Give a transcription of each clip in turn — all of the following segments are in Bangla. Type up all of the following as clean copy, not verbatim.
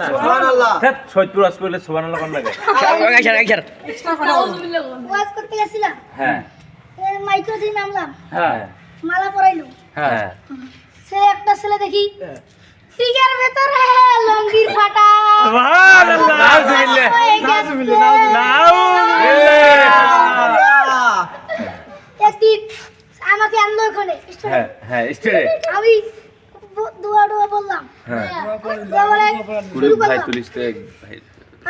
সুবহানাল্লাহ ধ্যাৎ সৈয়দপুর ওয়াজ করলে সুবহানাল্লাহ কোন লাগে ওয়াজ করতে গেছিলাম হ্যাঁ মাইক্রো দিয়ে নামলাম হ্যাঁ মালা পরাইলো হ্যাঁ ছেলে একটা ছেলে দেখি টিকের ভেতরে লঙ্গির ফাটা সুবহানাল্লাহ নাউজুবিল্লাহ একদিন আমাকে আনলো ওখানে হ্যাঁ হ্যাঁ স্টেরে আমি দোয়া দোয়া বললাম হ্যাঁ দোয়া বলে শুরু ভাই করলাম তুলিস তো ভাই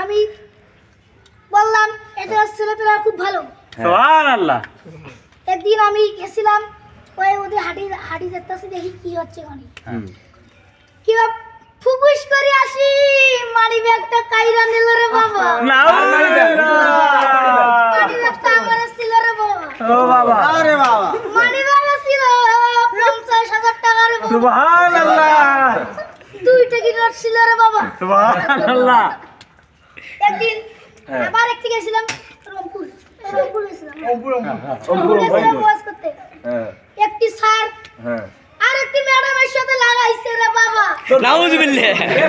আমি বললাম এটা ছেলেপেলা খুব ভালো সুবহানাল্লাহ একদিন আমি গেছিলাম ওই ওদের হাঁটি যেতেছে দেখি কি হচ্ছে ওখানে কি ফুকুস করে আসি মানি ব্যাগটা কাইরা নিল রে বাবা মানি ব্যাগটা আমার ছিল রে বাবা ও বাবা আরে বাবা মানি ব্যাগ ছিল 50,000 টাকা রে বাবা সুবহানাল্লাহ 2 টিকিট ছিল রে বাবা সুবহানাল্লাহ একদিন হ্যাঁ। আবার একটি গেছিলাম রংপুর গেছিলাম অম্পুর গেছিলাম ওয়াজ করতে হ্যাঁ একটি স্যার হ্যাঁ আর একটি ম্যাডামের সাথে লাগাইছে রে বাবা নাউজুবিল্লাহ হ্যাঁ